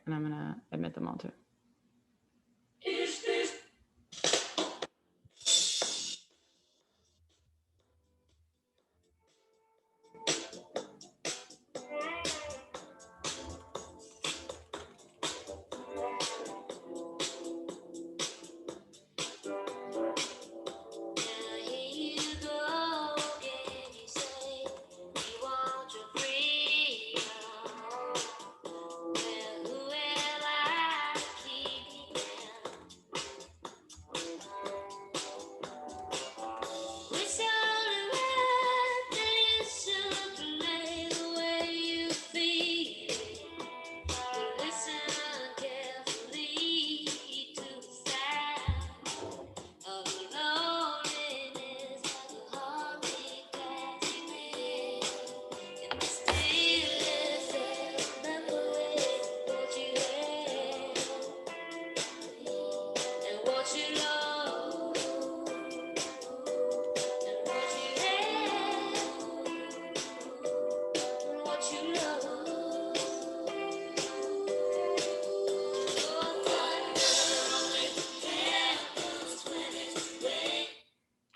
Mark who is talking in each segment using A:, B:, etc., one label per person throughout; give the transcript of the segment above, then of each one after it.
A: and I'm gonna admit them all too.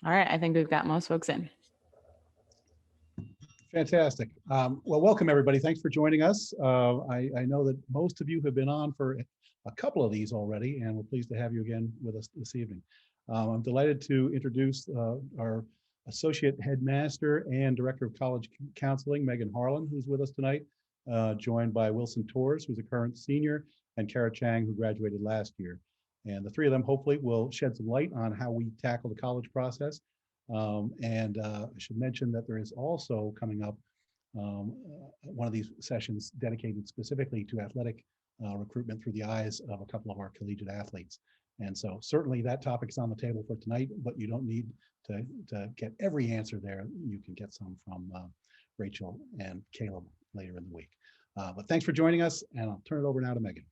A: All right, I think we've got most folks in.
B: Fantastic. Well, welcome everybody. Thanks for joining us. I know that most of you have been on for a couple of these already, and we're pleased to have you again with us this evening. I'm delighted to introduce our Associate Headmaster and Director of College Counseling, Megan Harlan, who's with us tonight, joined by Wilson Torres, who's a current senior, and Kara Chang, who graduated last year. And the three of them hopefully will shed some light on how we tackle the college process. I should mention that there is also coming up one of these sessions dedicated specifically to athletic recruitment through the eyes of a couple of our collegiate athletes. And so certainly that topic is on the table for tonight, but you don't need to get every answer there. You can get some from Rachel and Caleb later in the week. But thanks for joining us, and I'll turn it over now to Megan.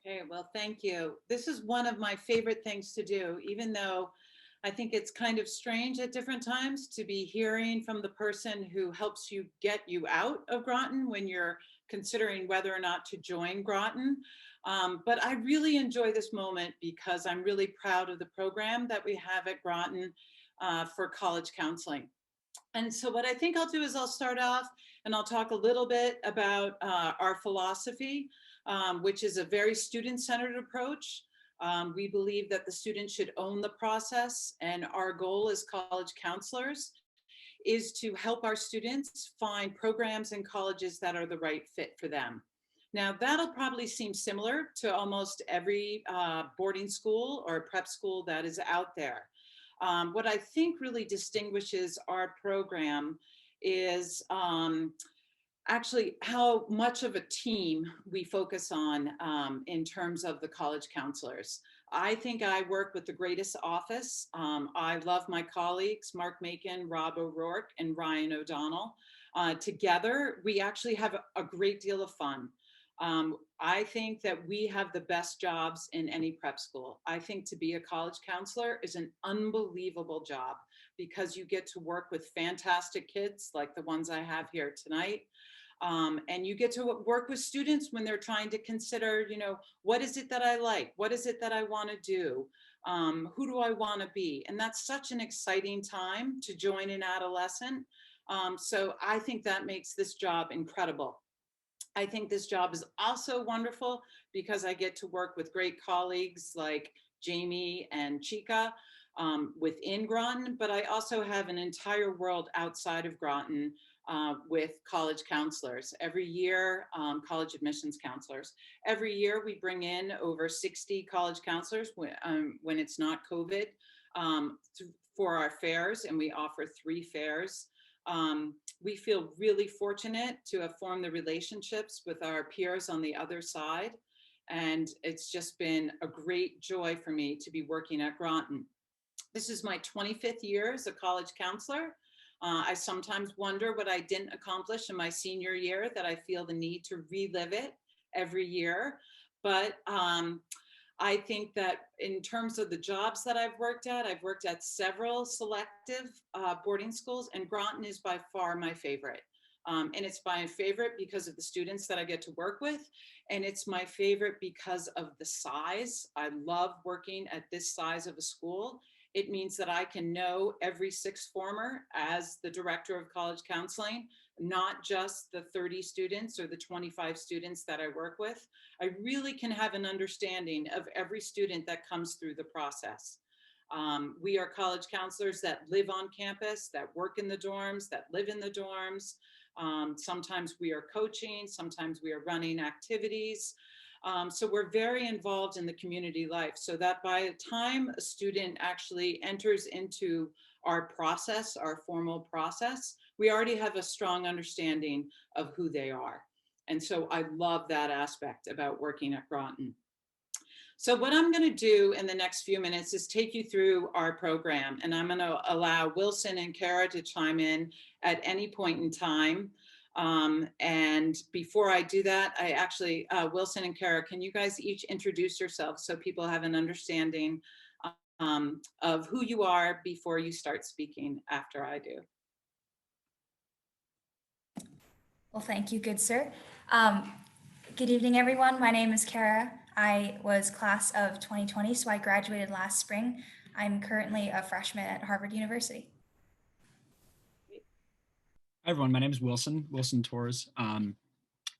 C: Okay, well, thank you. This is one of my favorite things to do, even though I think it's kind of strange at different times to be hearing from the person who helps you get you out of Groton when you're considering whether or not to join Groton. But I really enjoy this moment because I'm really proud of the program that we have at Groton for college counseling. And so what I think I'll do is I'll start off and I'll talk a little bit about our philosophy, which is a very student-centered approach. We believe that the student should own the process, and our goal as college counselors is to help our students find programs and colleges that are the right fit for them. Now, that'll probably seem similar to almost every boarding school or prep school that is out there. What I think really distinguishes our program is actually how much of a team we focus on in terms of the college counselors. I think I work with the greatest office. I love my colleagues, Mark Macon, Rob O'Rourke, and Ryan O'Donnell. Together, we actually have a great deal of fun. I think that we have the best jobs in any prep school. I think to be a college counselor is an unbelievable job because you get to work with fantastic kids like the ones I have here tonight. And you get to work with students when they're trying to consider, you know, what is it that I like? What is it that I want to do? Who do I want to be? And that's such an exciting time to join an adolescent. So I think that makes this job incredible. I think this job is also wonderful because I get to work with great colleagues like Jamie and Chica within Groton, but I also have an entire world outside of Groton with college counselors. Every year, college admissions counselors. Every year we bring in over 60 college counselors when it's not COVID for our fairs, and we offer 3 fairs. We feel really fortunate to have formed the relationships with our peers on the other side. And it's just been a great joy for me to be working at Groton. This is my 25th year as a college counselor. I sometimes wonder what I didn't accomplish in my senior year that I feel the need to relive it every year. But I think that in terms of the jobs that I've worked at several selective boarding schools, and Groton is by far my favorite. And it's my favorite because of the students that I get to work with. And it's my favorite because of the size. I love working at this size of a school. It means that I can know every sixth former as the director of college counseling, not just the 30 students or the 25 students that I work with. I really can have an understanding of every student that comes through the process. We are college counselors that live on campus, that work in the dorms, that live in the dorms. Sometimes we are coaching, sometimes we are running activities. So we're very involved in the community life, so that by the time a student actually enters into our process, our formal process, we already have a strong understanding of who they are. And so I love that aspect about working at Groton. So what I'm going to do in the next few minutes is take you through our program, and I'm going to allow Wilson and Kara to chime in at any point in time. And before I do that, I actually, Wilson and Kara, can you guys each introduce yourselves so people have an understanding of who you are before you start speaking after I do?
D: Well, thank you, good sir. Good evening, everyone. My name is Kara. I was class of 2020, so I graduated last spring. I'm currently a freshman at Harvard University.
E: Hi everyone, my name is Wilson Torres. I'm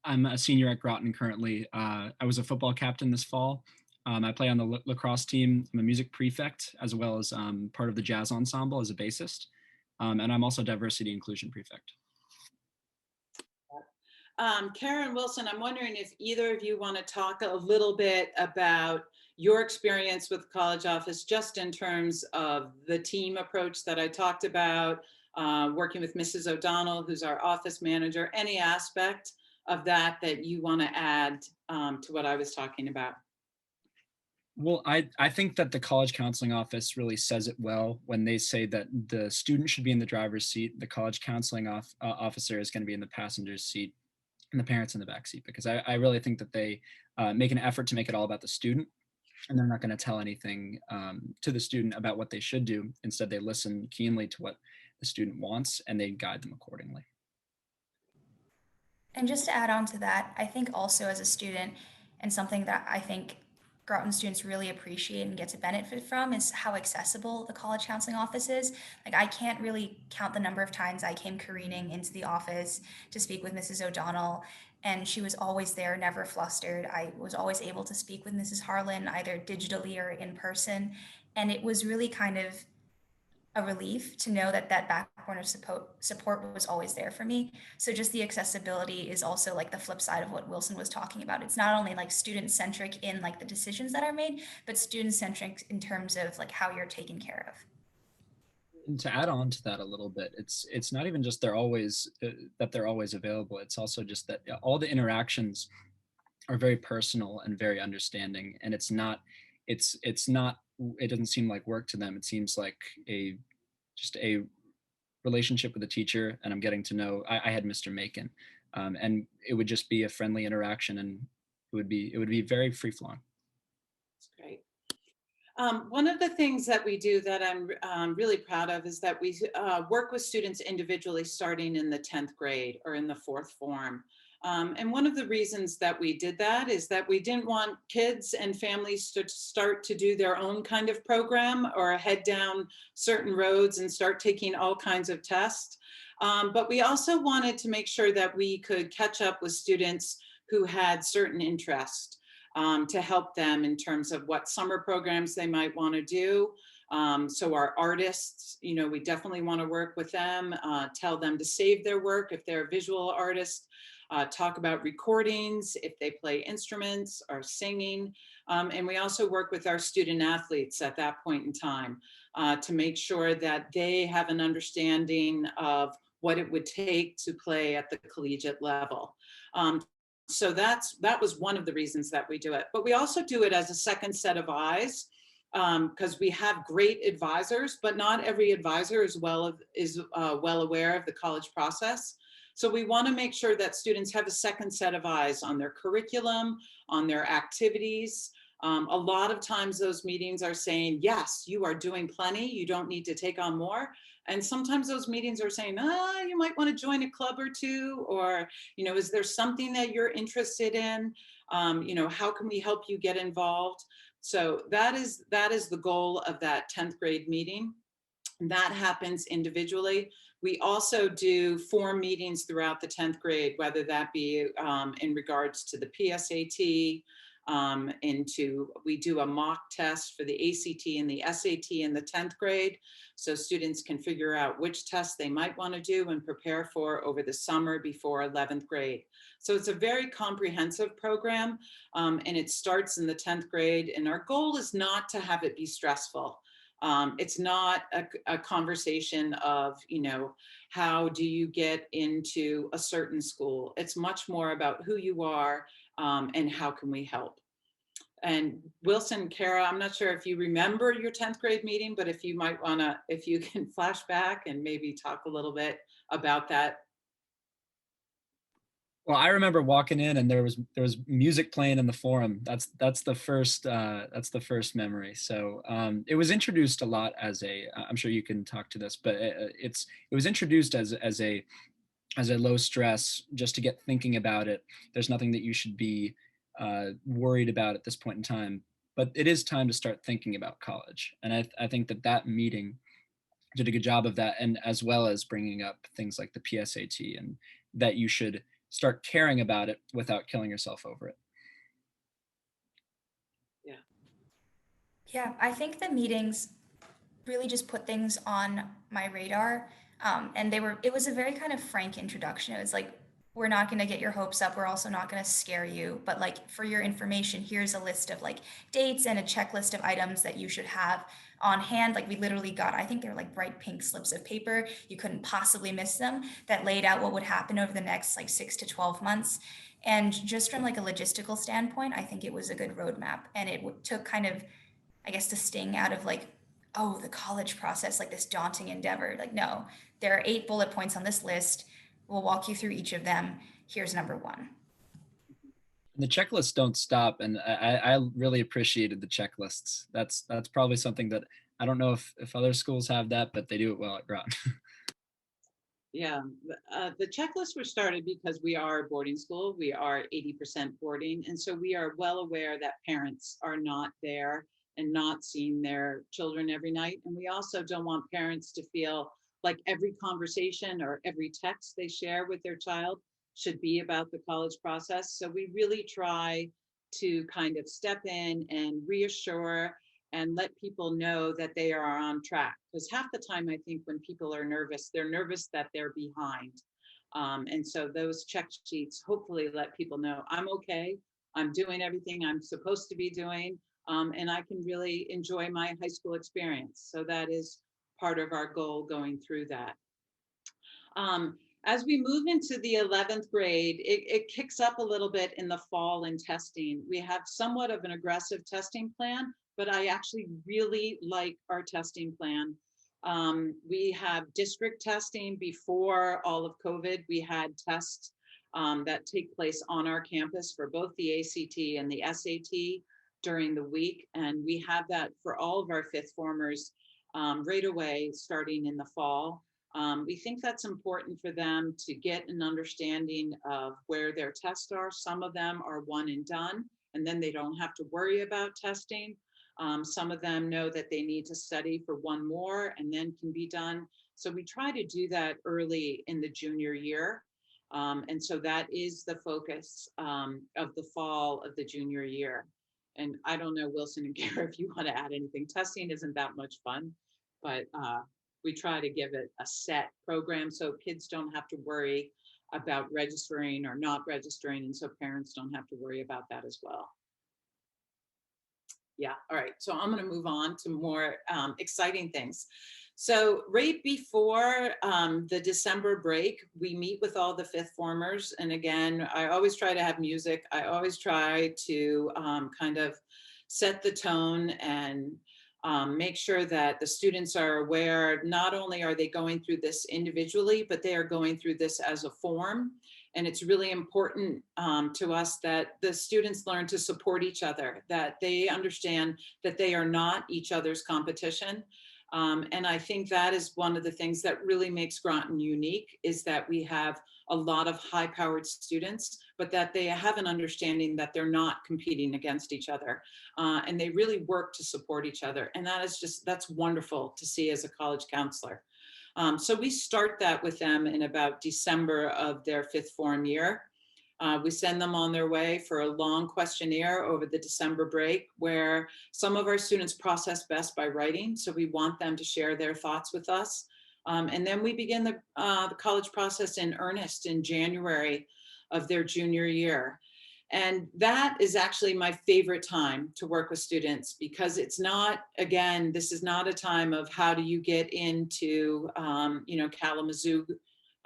E: a senior at Groton currently. I was a football captain this fall. I play on the lacrosse team. I'm a music prefect, as well as part of the jazz ensemble as a bassist. And I'm also diversity inclusion prefect.
C: Karen Wilson, I'm wondering if either of you want to talk a little bit about your experience with the college office, just in terms of the team approach that I talked about, working with Mrs. O'Donnell, who's our office manager, any aspect of that that you want to add to what I was talking about.
E: Well, I think that the college counseling office really says it well when they say that the student should be in the driver's seat, the college counseling officer is going to be in the passenger's seat, and the parents in the back seat, because I really think that they make an effort to make it all about the student, and they're not going to tell anything to the student about what they should do. Instead, they listen keenly to what the student wants and they guide them accordingly.
D: And just to add on to that, I think also as a student, and something that I think Groton students really appreciate and get to benefit from, is how accessible the college counseling office is. Like, I can't really count the number of times I came careening into the office to speak with Mrs. O'Donnell, and she was always there, never flustered. I was always able to speak with Mrs. Harlan, either digitally or in person, and it was really kind of a relief to know that that backbone of support was always there for me. So just the accessibility is also like the flip side of what Wilson was talking about. It's not only like student centric in like the decisions that are made, but student centric in terms of like how you're taken care of.
E: And to add on to that a little bit, it's not even just they're always available. It's also just that all the interactions are very personal and very understanding, and it doesn't seem like work to them. It seems like just a relationship with a teacher, and I'm getting to know. I had Mr. Macon, and it would just be a friendly interaction, and it would be very free flowing.
C: That's great. One of the things that we do that I'm really proud of is that we work with students individually starting in the 10th grade or in the 4th form. And one of the reasons that we did that is that we didn't want kids and families to start to do their own kind of program or head down certain roads and start taking all kinds of tests. But we also wanted to make sure that we could catch up with students who had certain interests. To help them in terms of what summer programs they might want to do. So our artists, we definitely want to work with them, tell them to save their work if they're a visual artist, talk about recordings, if they play instruments or singing. And we also work with our student athletes at that point in time to make sure that they have an understanding of what it would take to play at the collegiate level. So that was one of the reasons that we do it. But we also do it as a second set of eyes because we have great advisors, but not every advisor is well aware of the college process. So we want to make sure that students have a second set of eyes on their curriculum, on their activities, A lot of times those meetings are saying, yes, you are doing plenty. You don't need to take on more. And sometimes those meetings are saying, you might want to join a club or two, or, is there something that you're interested in? How can we help you get involved? So that is the goal of that 10th grade meeting. That happens individually. We also do form meetings throughout the 10th grade, whether that be in regards to the PSAT, we do a mock test for the ACT and the SAT in the 10th grade. So students can figure out which tests they might want to do and prepare for over the summer before 11th grade. So it's a very comprehensive program, and it starts in the 10th grade. And our goal is not to have it be stressful. It's not a conversation of, how do you get into a certain school? It's much more about who you are, and how can we help? And Wilson, Kara, I'm not sure if you remember your 10th grade meeting, but if you can flash back and maybe talk a little bit about that.
E: Well, I remember walking in and there was music playing in the forum. That's the first memory. So it was introduced a lot as I'm sure you can talk to this, but it was introduced as a low stress, just to get thinking about it. There's nothing that you should be worried about at this point in time, but it is time to start thinking about college. And I think that meeting did a good job of that, and as well as bringing up things like the PSAT, and that you should start caring about it without killing yourself over it.
D: Yeah, I think the meetings really just put things on my radar. And it was a very kind of frank introduction. It was like, we're not going to get your hopes up. We're also not going to scare you. But like, for your information, here's a list of like dates and a checklist of items that you should have on hand. Like, we literally got, I think they were like bright pink slips of paper. You couldn't possibly miss them, that laid out what would happen over the next like 6 to 12 months. And just from like a logistical standpoint, I think it was a good roadmap. And it took kind of, I guess, the sting out of like, oh, the college process, like this daunting endeavor. Like, no, there are 8 bullet points on this list. We'll walk you through each of them. Here's number 1.
E: The checklists don't stop, and I really appreciated the checklists. That's probably something that I don't know if other schools have that, but they do it well at Groton.
C: Yeah, the checklists were started because we are a boarding school. We are 80% boarding. And so we are well aware that parents are not there and not seeing their children every night. And we also don't want parents to feel like every conversation or every text they share with their child should be about the college process. So we really try to kind of step in and reassure and let people know that they are on track. Because half the time, I think when people are nervous, they're nervous that they're behind. And so those check sheets hopefully let people know I'm okay. I'm doing everything I'm supposed to be doing. And I can really enjoy my high school experience. So that is part of our goal going through that. As we move into the 11th grade, it kicks up a little bit in the fall in testing. We have somewhat of an aggressive testing plan, but I actually really like our testing plan. We have district testing. Before all of COVID, we had tests that take place on our campus for both the ACT and the SAT during the week. And we have that for all of our 5th formers right away, starting in the fall. We think that's important for them to get an understanding of where their tests are. Some of them are one and done, and then they don't have to worry about testing. Some of them know that they need to study for one more and then can be done. So we try to do that early in the junior year. And so that is the focus of the fall of the junior year. And I don't know, Wilson and Kara, if you want to add anything. Testing isn't that much fun, but we try to give it a set program so kids don't have to worry about registering or not registering, and so parents don't have to worry about that as well. Yeah, all right, so I'm going to move on to more exciting things. So right before the December break, we meet with all the 5th formers. And again, I always try to have music. I always try to kind of set the tone and make sure that the students are aware, not only are they going through this individually, but they are going through this as a form. And it's really important to us that the students learn to support each other, that they understand that they are not each other's competition. And I think that is one of the things that really makes Groton unique, is that we have a lot of high-powered students, but that they have an understanding that they're not competing against each other. And they really work to support each other. And that's wonderful to see as a college counselor. So we start that with them in about December of their 5th form year. We send them on their way for a long questionnaire over the December break, where some of our students process best by writing. So we want them to share their thoughts with us. And then we begin the college process in earnest in January of their junior year. And that is actually my favorite time to work with students, because it's not, again, this is not a time of how do you get into, Kalamazoo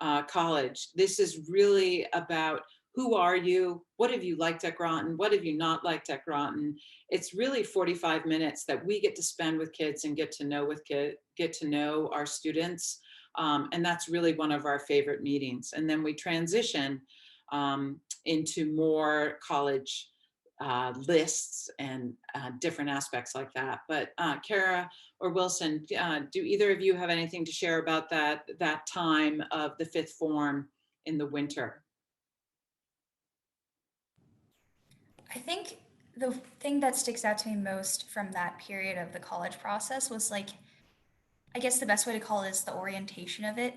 C: College. This is really about who are you? What have you liked at Groton? What have you not liked at Groton? It's really 45 minutes that we get to spend with kids and get to know our students. And that's really one of our favorite meetings. And then we transition into more college lists and different aspects like that. But Kara or Wilson, do either of you have anything to share about that time of the 5th form in the winter?
D: I think the thing that sticks out to me most from that period of the college process was like, I guess the best way to call it is the orientation of it.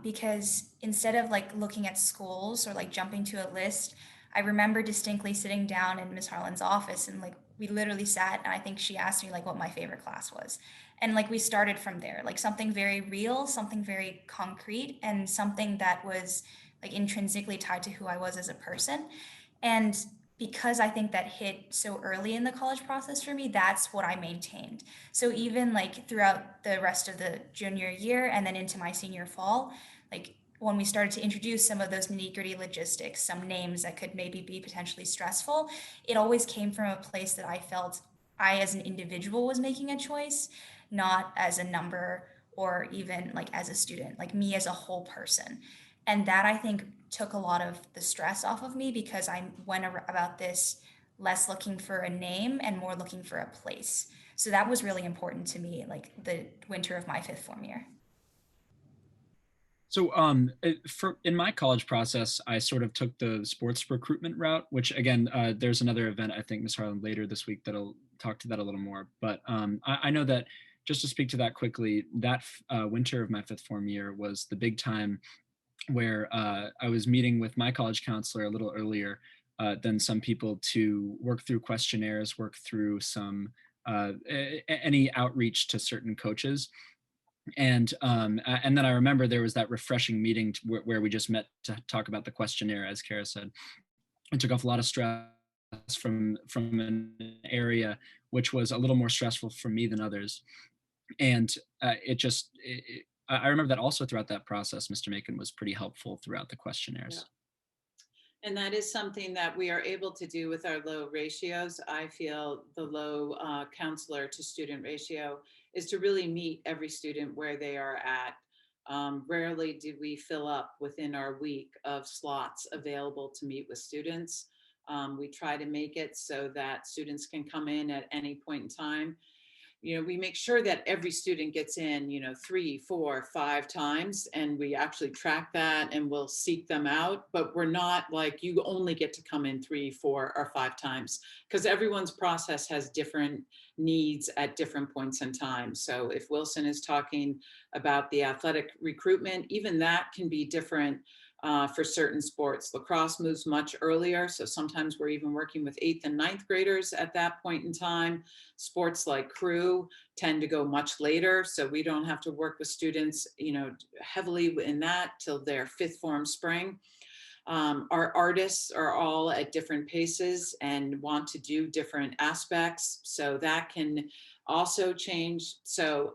D: Because instead of like looking at schools or like jumping to a list, I remember distinctly sitting down in Miss Harlan's office and like we literally sat and I think she asked me like what my favorite class was. And like we started from there, like something very real, something very concrete, and something that was like intrinsically tied to who I was as a person. And because I think that hit so early in the college process for me, that's what I maintained. So even like throughout the rest of the junior year and then into my senior fall, like when we started to introduce some of those nitty-gritty logistics, some names that could maybe be potentially stressful, it always came from a place that I felt I as an individual was making a choice, not as a number or even like as a student, like me as a whole person. And that I think took a lot of the stress off of me because I went about this less looking for a name and more looking for a place. So that was really important to me, like the winter of my 5th form year.
E: So, in my college process, I sort of took the sports recruitment route, which again, there's another event I think Ms. Harlan later this week that'll talk to that a little more. But I know that just to speak to that quickly, that winter of my 5th form year was the big time where I was meeting with my college counselor a little earlier than some people to work through questionnaires, work through some any outreach to certain coaches. And then I remember there was that refreshing meeting where we just met to talk about the questionnaire, as Kara said. It took off a lot of stress from an area which was a little more stressful for me than others. And I remember that also throughout that process, Mr. Macon was pretty helpful throughout the questionnaires.
C: And that is something that we are able to do with our low ratios. I feel the low counselor to student ratio is to really meet every student where they are at. Rarely do we fill up within our week of slots available to meet with students. We try to make it so that students can come in at any point in time. We make sure that every student gets in, 3, 4, 5 times, and we actually track that and we'll seek them out. But we're not like, you only get to come in 3, 4, or 5 times, because everyone's process has different needs at different points in time. So if Wilson is talking about the athletic recruitment, even that can be different for certain sports. Lacrosse moves much earlier, so sometimes we're even working with 8th and 9th graders at that point in time. Sports like crew tend to go much later, so we don't have to work with students, heavily in that till their 5th form spring. Our artists are all at different paces and want to do different aspects, so that can also change. So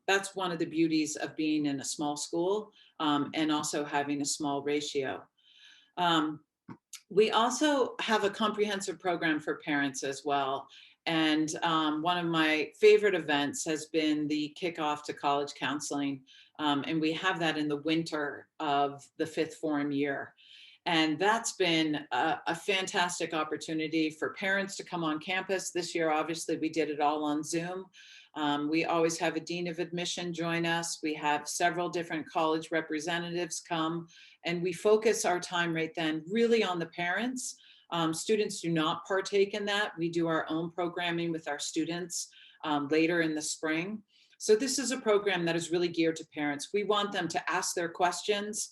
C: that's one of the beauties of being in a small school and also having a small ratio. We also have a comprehensive program for parents as well. And one of my favorite events has been the kickoff to college counseling. And we have that in the winter of the 5th form year. And that's been a fantastic opportunity for parents to come on campus. This year, obviously, we did it all on Zoom. We always have a dean of admission join us. We have several different college representatives come, and we focus our time right then really on the parents. Students do not partake in that. We do our own programming with our students later in the spring. So this is a program that is really geared to parents. We want them to ask their questions,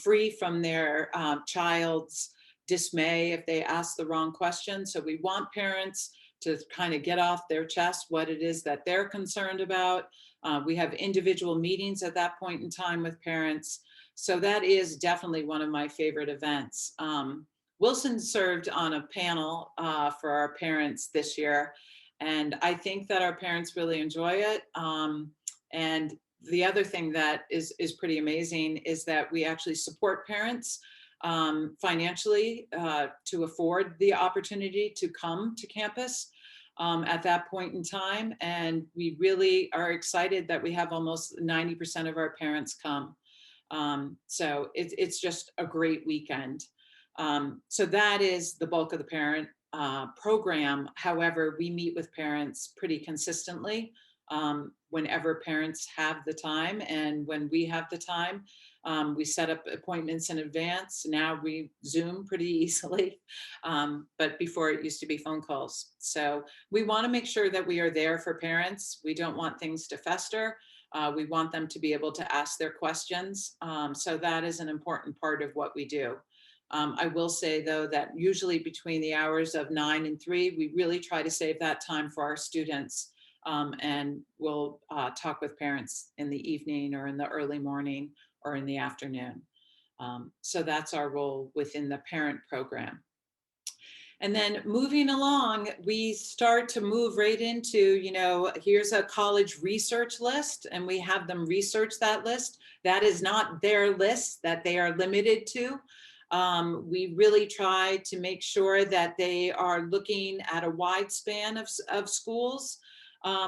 C: free from their child's dismay if they ask the wrong question. So we want parents to kind of get off their chest what it is that they're concerned about. We have individual meetings at that point in time with parents. So that is definitely one of my favorite events. Wilson served on a panel for our parents this year, and I think that our parents really enjoy it. And the other thing that is pretty amazing is that we actually support parents financially to afford the opportunity to come to campus at that point in time. And we really are excited that we have almost 90% of our parents come. So it's just a great weekend. So that is the bulk of the parent program. However, we meet with parents pretty consistently whenever parents have the time, and when we have the time, we set up appointments in advance. Now we Zoom pretty easily, but before it used to be phone calls. So we want to make sure that we are there for parents. We don't want things to fester. We want them to be able to ask their questions. So that is an important part of what we do. I will say, though, that usually between the hours of 9 and 3, we really try to save that time for our students. And we'll talk with parents in the evening or in the early morning or in the afternoon. So that's our role within the parent program. And then moving along, we start to move right into, here's a college research list, and we have them research that list. That is not their list that they are limited to. We really try to make sure that they are looking at a wide span of schools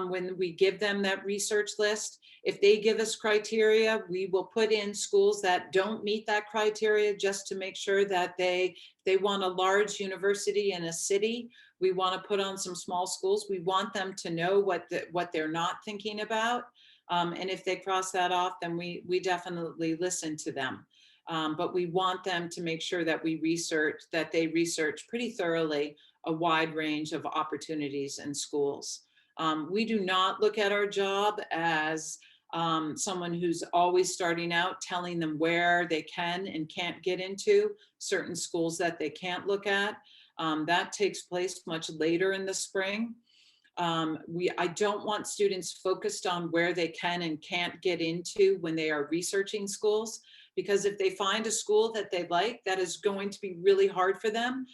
C: when we give them that research list. If they give us criteria, we will put in schools that don't meet that criteria just to make sure that they want a large university in a city. We want to put on some small schools. We want them to know what they're not thinking about. And if they cross that off, then we definitely listen to them. But we want them to make sure that they research pretty thoroughly a wide range of opportunities in schools. We do not look at our job as someone who's always starting out, telling them where they can and can't get into, certain schools that they can't look at. That takes place much later in the spring. I don't want students focused on where they can and can't get into when they are researching schools, because if they find a school that they like, that is going to be really hard for them.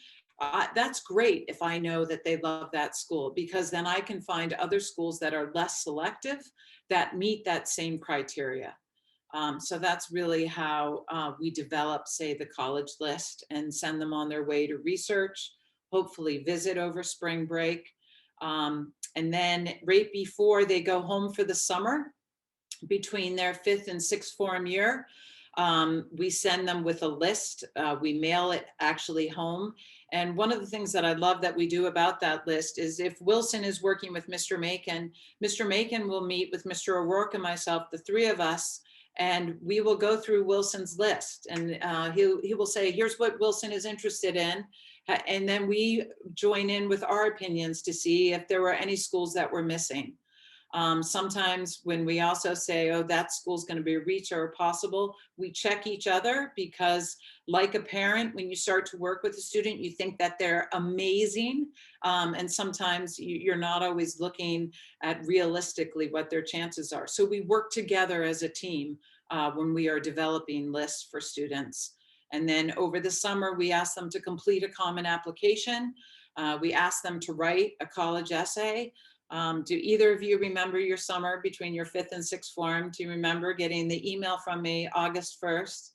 C: That's great if I know that they love that school, because then I can find other schools that are less selective that meet that same criteria. So that's really how we develop, say, the college list and send them on their way to research, hopefully visit over spring break. And then right before they go home for the summer, between their 5th and 6th form year, we send them with a list. We mail it actually home. And one of the things that I love that we do about that list is if Wilson is working with Mr. Macon will meet with Mr. O'Rourke and myself, the three of us, and we will go through Wilson's list. And he will say, here's what Wilson is interested in. And then we join in with our opinions to see if there were any schools that were missing. Sometimes when we also say, oh, that school's going to be a reach or possible, we check each other, because like a parent, when you start to work with a student, you think that they're amazing. And sometimes you're not always looking at realistically what their chances are. So we work together as a team when we are developing lists for students. And then over the summer, we ask them to complete a common application. We ask them to write a college essay. Do either of you remember your summer between your 5th and 6th form? Do you remember getting the email from me August 1st?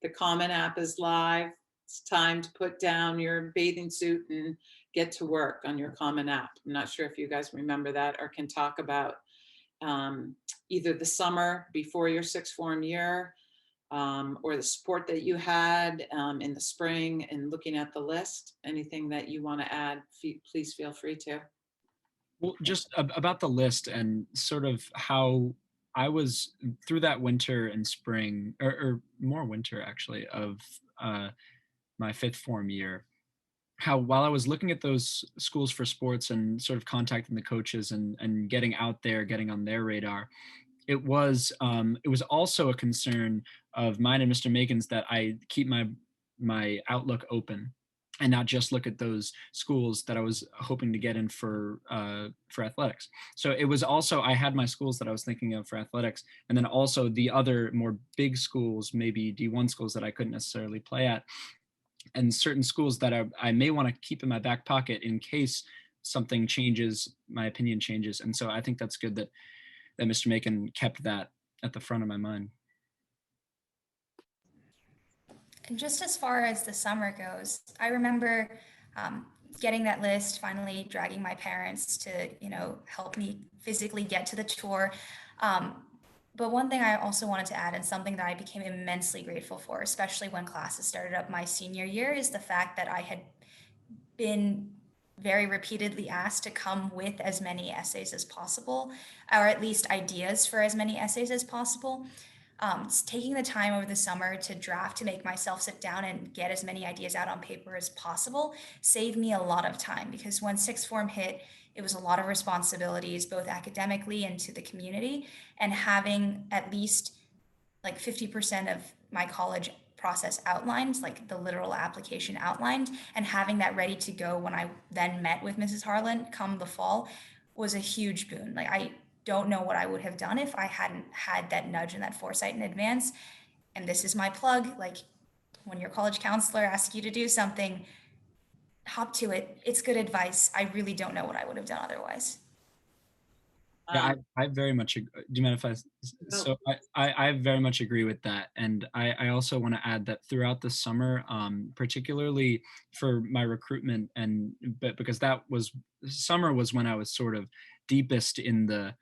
C: The Common App is live. It's time to put down your bathing suit and get to work on your Common App. I'm not sure if you guys remember that or can talk about either the summer before your 6th form year, or the support that you had in the spring and looking at the list. Anything that you want to add, please feel free to.
E: Well, just about the list and sort of how I was through that winter and spring, or more winter actually, of my fifth form year. How while I was looking at those schools for sports and sort of contacting the coaches and getting out there, getting on their radar, it was also a concern of mine and Mr. Makin's that I keep my outlook open and not just look at those schools that I was hoping to get in for athletics. So it was also, I had my schools that I was thinking of for athletics, and then also the other more big schools, maybe D1 schools that I couldn't necessarily play at, and certain schools that I may want to keep in my back pocket in case something changes, my opinion changes. And so I think that's good that Mr. Macon kept that at the front of my mind.
D: And just as far as the summer goes, I remember getting that list, finally dragging my parents to, help me physically get to the tour. But one thing I also wanted to add, and something that I became immensely grateful for, especially when classes started up my senior year, is the fact that I had been very repeatedly asked to come with as many essays as possible, or at least ideas for as many essays as possible. Taking the time over the summer to draft, to make myself sit down and get as many ideas out on paper as possible, saved me a lot of time, because when sixth form hit, it was a lot of responsibilities, both academically and to the community. And having at least like 50% of my college process outlined, like the literal application outlined, and having that ready to go when I then met with Mrs. Harlan come the fall was a huge boon. Like, I don't know what I would have done if I hadn't had that nudge and that foresight in advance. And this is my plug. Like, when your college counselor asks you to do something, hop to it. It's good advice. I really don't know what I would have done otherwise.
E: Yeah, I very much do you mind if I so I very much agree with that. And I also want to add that throughout the summer, particularly for my recruitment, but because summer was when I was sort of deepest in the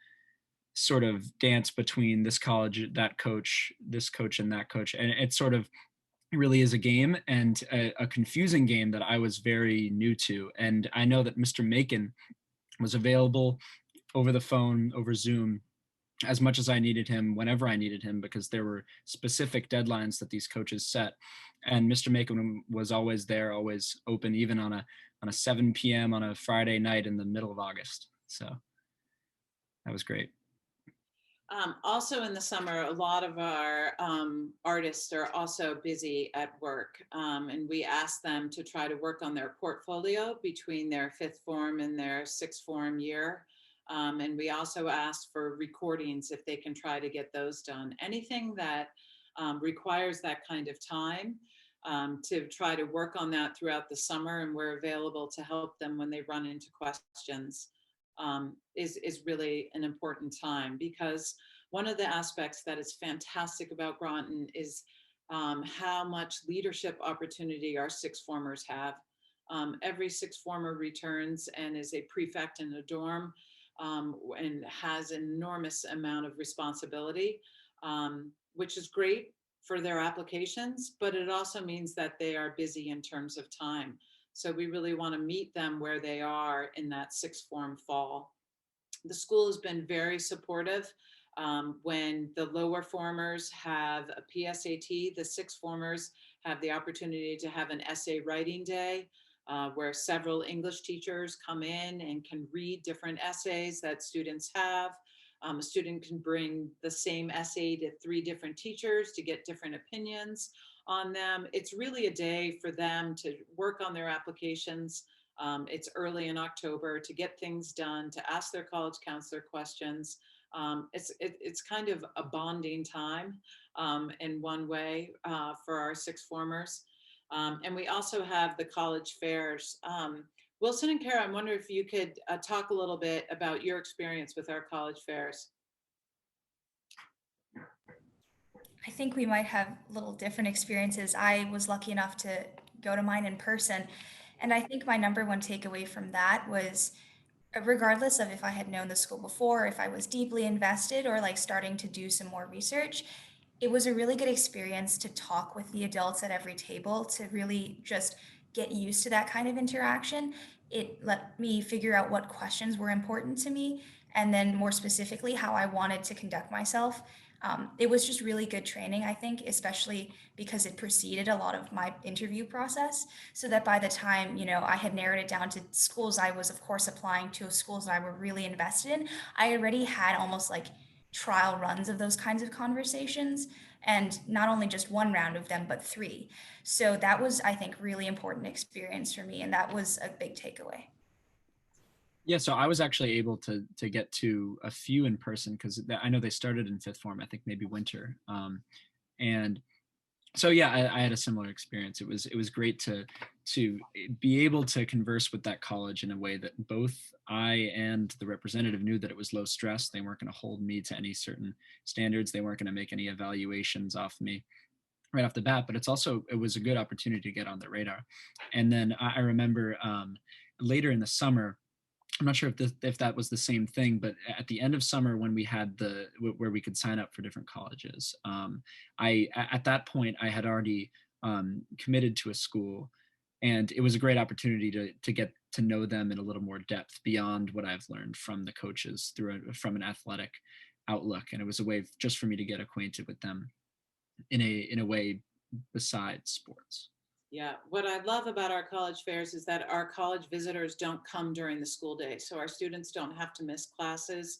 E: sort of dance between this college, that coach, this coach, and that coach. And it sort of really is a game, and a confusing game that I was very new to. And I know that Mr. Macon was available over the phone, over Zoom, as much as I needed him, whenever I needed him, because there were specific deadlines that these coaches set. And Mr. Macon was always there, always open, even on a 7 p.m. on a Friday night in the middle of August. So that was great.
C: Also in the summer, a lot of our artists are also busy at work, and we ask them to try to work on their portfolio between their fifth form and their sixth form year. And we also ask for recordings if they can try to get those done. Anything that requires that kind of time to try to work on that throughout the summer, and we're available to help them when they run into questions, is really an important time. Because one of the aspects that is fantastic about Groton is how much leadership opportunity our sixth formers have. Every sixth former returns and is a prefect in a dorm, and has an enormous amount of responsibility, which is great for their applications, but it also means that they are busy in terms of time. So we really want to meet them where they are in that sixth form fall. The school has been very supportive. When the lower formers have a PSAT, the sixth formers have the opportunity to have an essay writing day, where several English teachers come in and can read different essays that students have. A student can bring the same essay to 3 different teachers to get different opinions on them. It's really a day for them to work on their applications. It's early in October, to get things done, to ask their college counselor questions. It's kind of a bonding time in one way for our sixth formers. And we also have the college fairs. Wilson and Kara, I wonder if you could talk a little bit about your experience with our college fairs.
D: I think we might have little different experiences. I was lucky enough to go to mine in person. And I think my number one takeaway from that was, regardless of if I had known the school before, if I was deeply invested or like starting to do some more research, it was a really good experience to talk with the adults at every table to really just get used to that kind of interaction. It let me figure out what questions were important to me and then more specifically how I wanted to conduct myself. It was just really good training, I think, especially because it preceded a lot of my interview process. So that by the time, I had narrowed it down to schools I was, of course, applying to, schools that I were really invested in, I already had almost like trial runs of those kinds of conversations, and not only just one round of them, but three. So that was, I think, really important experience for me, and that was a big takeaway.
E: Yeah, so I was actually able to get to a few in person because I know they started in fifth form, I think maybe winter. And so yeah, I had a similar experience. It was great to be able to converse with that college in a way that both I and the representative knew that it was low stress. They weren't going to hold me to any certain standards. They weren't going to make any evaluations off me right off the bat. But it was a good opportunity to get on the radar. And then I remember later in the summer, I'm not sure if that was the same thing, but at the end of summer when we had where we could sign up for different colleges, at that point I had already committed to a school, and it was a great opportunity to get to know them in a little more depth beyond what I've learned from the coaches from an athletic outlook, and it was a way just for me to get acquainted with them in a way besides sports.
C: Yeah, what I love about our college fairs is that our college visitors don't come during the school day. So our students don't have to miss classes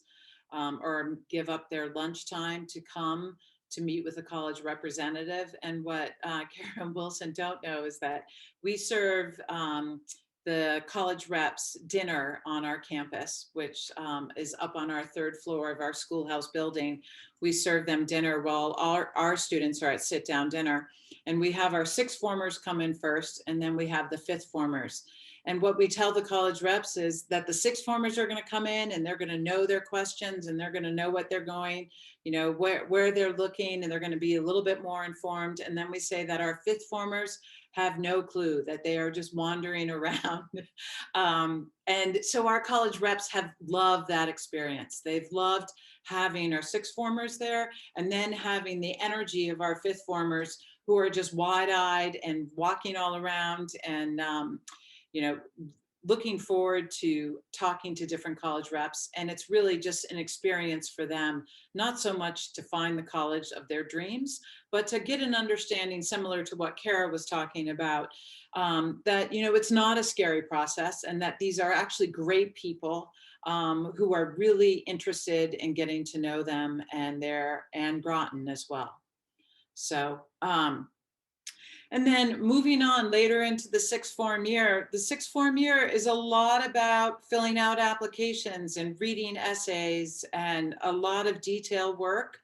C: or give up their lunchtime to come to meet with a college representative. And what Kara and Wilson don't know is that we serve the college reps dinner on our campus, which is up on our third floor of our schoolhouse building. We serve them dinner while our students are at sit down dinner. And we have our sixth formers come in first, and then we have the fifth formers. And what we tell the college reps is that the sixth formers are going to come in and they're going to know their questions and they're going to know what they're going, where they're looking, and they're going to be a little bit more informed. And then we say that our fifth formers have no clue, that they are just wandering around. And so our college reps have loved that experience. They've loved having our sixth formers there and then having the energy of our fifth formers who are just wide-eyed and walking all around and looking forward to talking to different college reps. And it's really just an experience for them, not so much to find the college of their dreams, but to get an understanding similar to what Kara was talking about, that, it's not a scary process and that these are actually great people who are really interested in getting to know them and Groton as well. So, and then moving on later into the sixth form year is a lot about filling out applications and reading essays and a lot of detail work.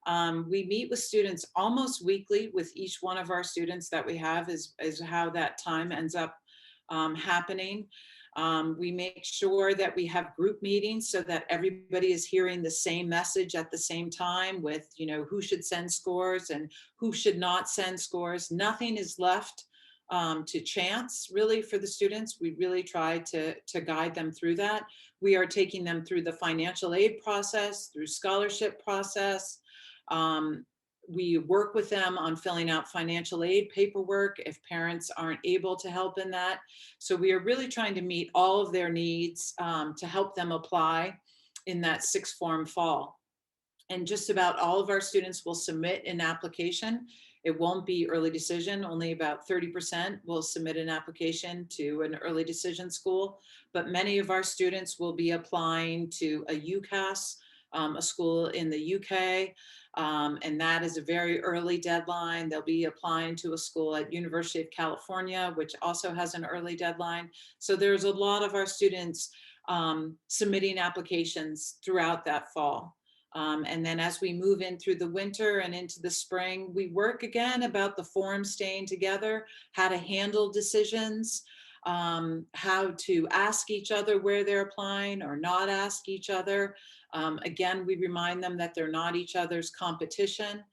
C: We meet with students almost weekly with each one of our students that we have is how that time ends up happening. We make sure that we have group meetings so that everybody is hearing the same message at the same time with, who should send scores and who should not send scores. Nothing is left to chance really for the students. We really try to guide them through that. We are taking them through the financial aid process, through scholarship process. We work with them on filling out financial aid paperwork if parents aren't able to help in that. So we are really trying to meet all of their needs to help them apply in that sixth form fall. And just about all of our students will submit an application. It won't be early decision. Only about 30% will submit an application to an early decision school. But many of our students will be applying to a UCAS, a school in the UK. And that is a very early deadline. They'll be applying to a school at University of California, which also has an early deadline. So there's a lot of our students submitting applications throughout that fall. And then as we move in through the winter and into the spring, we work again about the form staying together, how to handle decisions, how to ask each other where they're applying or not ask each other. Again, we remind them that they're not each other's competition.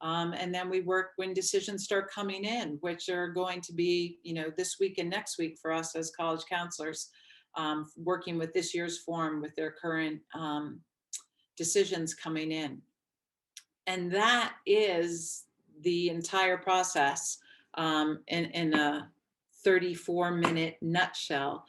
C: And then we work when decisions start coming in, which are going to be, this week and next week for us as college counselors, working with this year's form with their current decisions coming in. And that is the entire process in a 34-minute nutshell.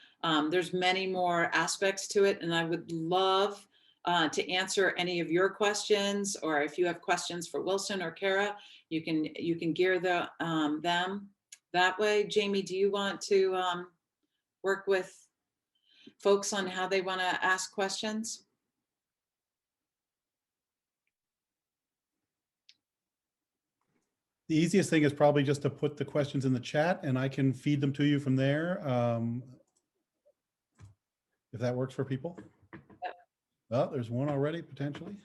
C: There's many more aspects to it, and I would love to answer any of your questions, or if you have questions for Wilson or Kara, you can gear them that way. Jamie, do you want to work with folks on how they want to ask questions?
B: The easiest thing is probably just to put the questions in the chat and I can feed them to you from there. If that works for people. Oh, there's one already potentially.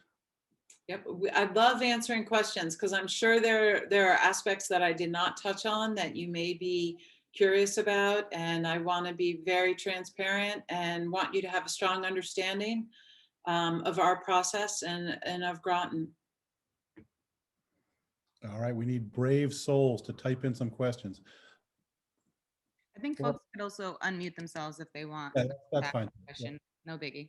C: Yep, I love answering questions because I'm sure there are aspects that I did not touch on that you may be curious about, and I want to be very transparent and want you to have a strong understanding of our process and of Groton.
B: All right, we need brave souls to type in some questions.
F: I think
B: Well-
F: folks could also unmute themselves if they want.
B: Yeah, that's
F: That
B: fine.
F: question. No biggie.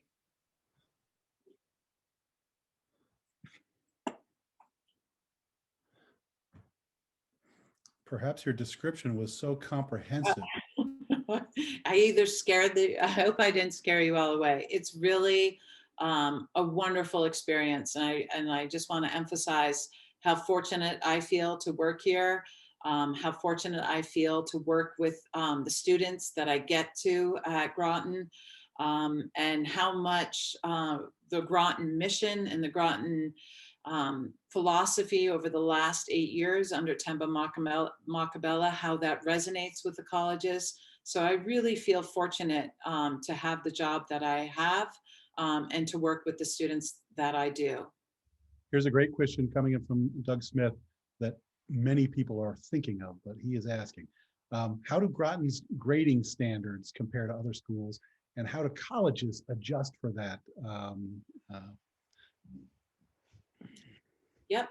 B: Perhaps your description was so comprehensive.
C: I hope I didn't scare you all away. It's really a wonderful experience. And I just want to emphasize how fortunate I feel to work here, how fortunate I feel to work with the students that I get to at Groton, and how much the Groton mission and the Groton philosophy over the last 8 years under Temba Makabela, how that resonates with the colleges. So I really feel fortunate to have the job that I have and to work with the students that I do.
B: Here's a great question coming in from Doug Smith that many people are thinking of, but he is asking, how do Groton's grading standards compare to other schools, and how do colleges adjust for that?
C: Yep.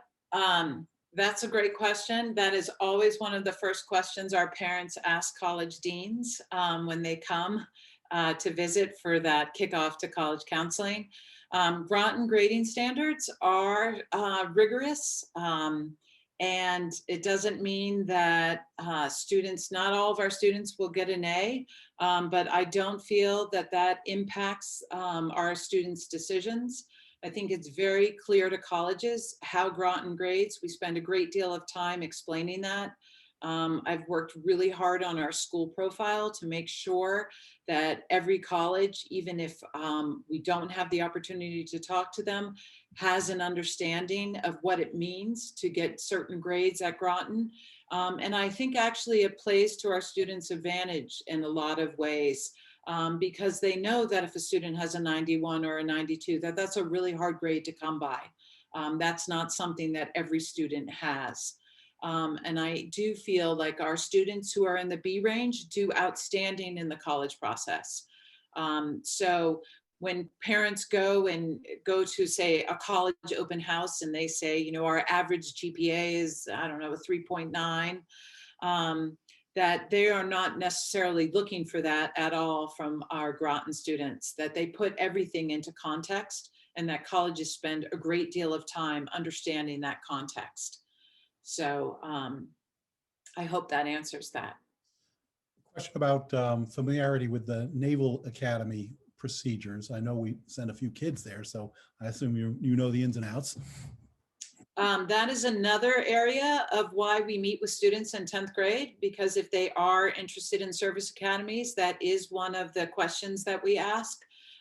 C: That's a great question. That is always one of the first questions our parents ask college deans when they come to visit for that kickoff to college counseling. Groton grading standards are rigorous, and it doesn't mean that not all of our students will get an A, but I don't feel that that impacts our students' decisions. I think it's very clear to colleges how Groton grades. We spend a great deal of time explaining that. I've worked really hard on our school profile to make sure that every college, even if we don't have the opportunity to talk to them, has an understanding of what it means to get certain grades at Groton. And I think actually it plays to our students' advantage in a lot of ways. Because they know that if a student has a 91 or a 92, that's a really hard grade to come by. That's not something that every student has. And I do feel like our students who are in the B range do outstanding in the college process. So when parents go to say a college open house and they say, you know, our average GPA is, I don't know, a 3.9, that they are not necessarily looking for that at all from our Groton students, that they put everything into context and that colleges spend a great deal of time understanding that context. So I hope that answers that.
B: Question about familiarity with the Naval Academy procedures. I know we send a few kids there, so I assume you know the ins and outs.
C: That is another area of why we meet with students in 10th grade, because if they are interested in service academies, that is one of the questions that we ask.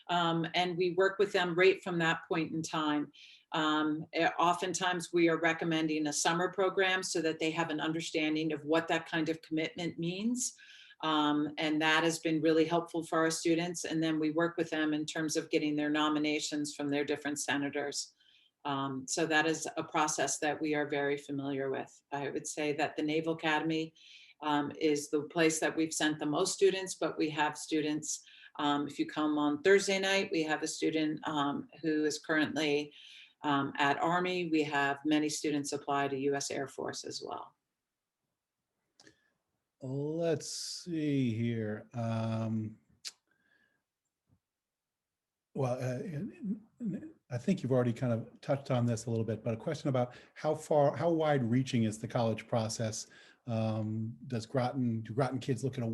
C: And we work with them right from that point in time. Oftentimes we are recommending a summer program so that they have an understanding of what that kind of commitment means. And that has been really helpful for our students. And then we work with them in terms of getting their nominations from their different senators. So that is a process that we are very familiar with. I would say that the Naval Academy is the place that we've sent the most students, but we have students, if you come on Thursday night, we have a student who is currently at Army. We have many students apply to US Air Force as well.
B: Let's see here. I think you've already kind of touched on this a little bit, but a question about how wide reaching is the college process? Do Groton kids look at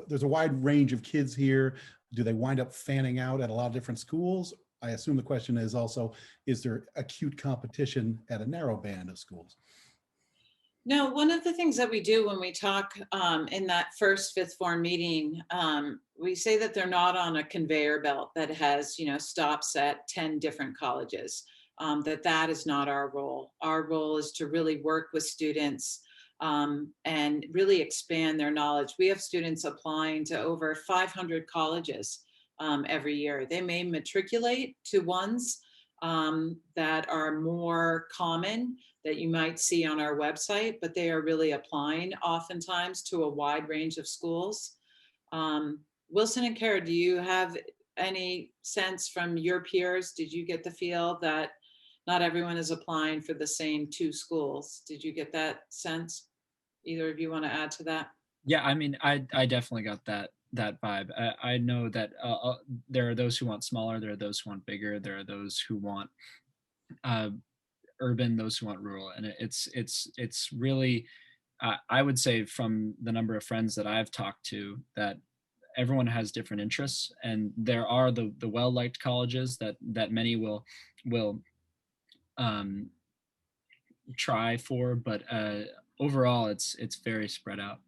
B: there's a wide range of kids here. Do they wind up fanning out at a lot of different schools? I assume the question is also, is there acute competition at a narrow band of schools?
C: No, one of the things that we do when we talk in that first fifth form meeting, we say that they're not on a conveyor belt that has, stops at 10 different colleges. That is not our role. Our role is to really work with students and really expand their knowledge. We have students applying to over 500 colleges every year. They may matriculate to ones that are more common that you might see on our website, but they are really applying oftentimes to a wide range of schools. Wilson and Kara, do you have any sense from your peers? Did you get the feel that not everyone is applying for the same 2 schools? Did you get that sense? Either of you want to add to that?
E: Yeah, I mean, I definitely got that vibe. I know that there are those who want smaller, there are those who want bigger, there are those who want uh, urban, those who want rural, and it's really, I would say from the number of friends that I've talked to, that everyone has different interests, and there are the well liked colleges that many will um, try for, but overall it's very spread out.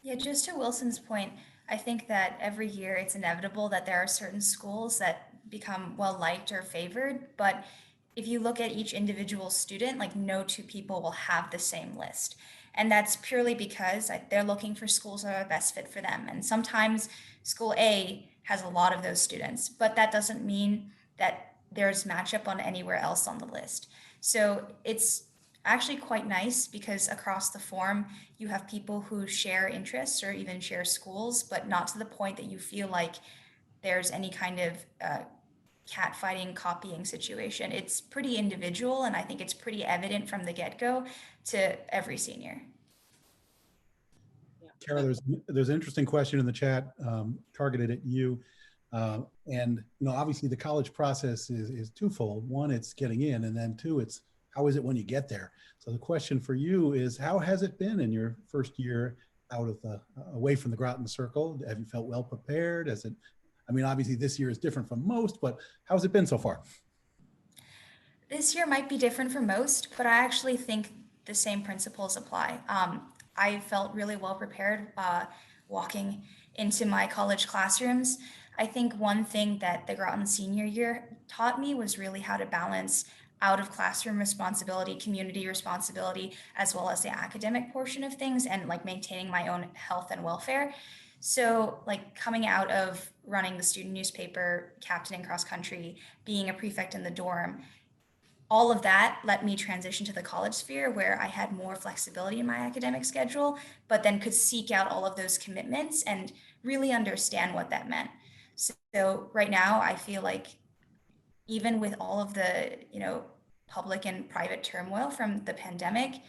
D: Yeah, just to Wilson's point, I think that every year it's inevitable that there are certain schools that become well liked or favored. But if you look at each individual student, like no 2 people will have the same list. And that's purely because they're looking for schools that are best fit for them. And sometimes school A has a lot of those students, but that doesn't mean that there's matchup on anywhere else on the list. So it's actually quite nice because across the form, you have people who share interests or even share schools, but not to the point that you feel like there's any kind of catfighting, copying situation. It's pretty individual, and I think it's pretty evident from the get go to every senior.
C: Yeah.
B: Kara, there's an interesting question in the chat targeted at you. And obviously the college process is twofold. One, it's getting in, and then 2, it's how is it when you get there? So the question for you is, how has it been in your first year out of away from the Groton Circle? Have you felt well prepared? I mean, obviously this year is different from most, but how's it been so far?
D: This year might be different for most, but I actually think the same principles apply. I felt really well prepared walking into my college classrooms. I think one thing that the Groton senior year taught me was really how to balance out of classroom responsibility, community responsibility, as well as the academic portion of things and like maintaining my own health and welfare. So, like coming out of running the student newspaper, captaining cross country, being a prefect in the dorm, all of that let me transition to the college sphere where I had more flexibility in my academic schedule, but then could seek out all of those commitments and really understand what that meant. So right now, I feel like even with all of the, public and private turmoil from the pandemic,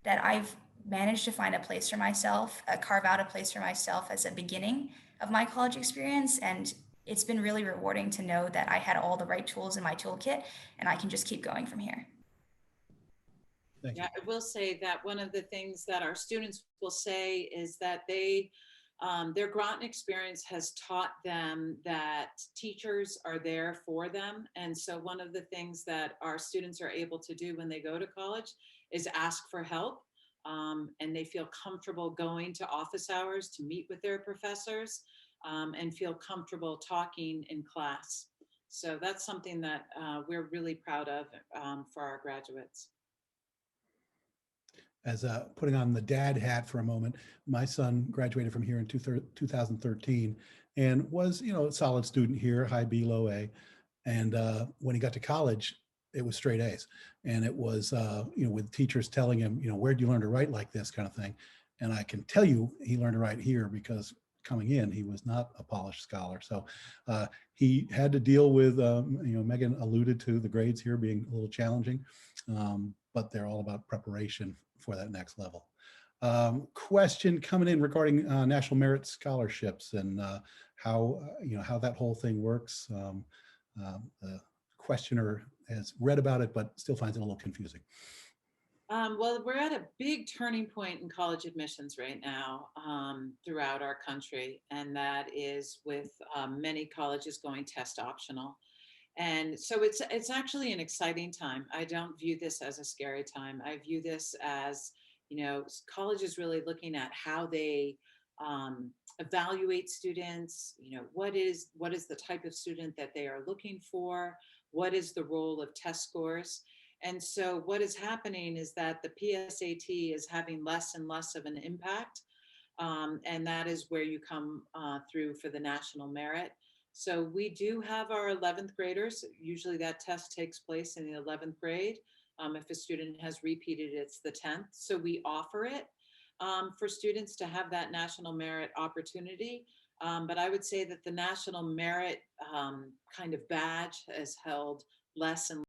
D: that I've managed to find a place for myself, carve out a place for myself as a beginning of my college experience. And it's been really rewarding to know that I had all the right tools in my toolkit and I can just keep going from here.
B: Thank you.
C: Yeah, I will say that one of the things that our students will say is that their Groton experience has taught them that teachers are there for them. And so one of the things that our students are able to do when they go to college is ask for help. And they feel comfortable going to office hours to meet with their professors and feel comfortable talking in class. So that's something that we're really proud of for our graduates.
B: As putting on the dad hat for a moment, my son graduated from here in 2013 and was, a solid student here, high B, low A. And when he got to college, it was straight A's. And it was, with teachers telling him, where'd you learn to write like this kind of thing? And I can tell you he learned to write here because coming in, he was not a polished scholar. So he had to deal with, Megan alluded to the grades here being a little challenging, but they're all about preparation for that next level. Question coming in regarding National Merit Scholarships and how, how that whole thing works. The questioner has read about it, but still finds it a little confusing.
C: Well, we're at a big turning point in college admissions right now throughout our country, and that is with many colleges going test optional. And so it's actually an exciting time. I don't view this as a scary time. I view this as, college is really looking at how they evaluate students. What is the type of student that they are looking for? What is the role of test scores? And so what is happening is that the PSAT is having less and less of an impact. And that is where you come through for the national merit. So we do have our 11th graders. Usually that test takes place in the 11th grade. If a student has repeated, it's the 10th. So we offer it for students to have that national merit opportunity. But I would say that the national merit kind of badge has held less and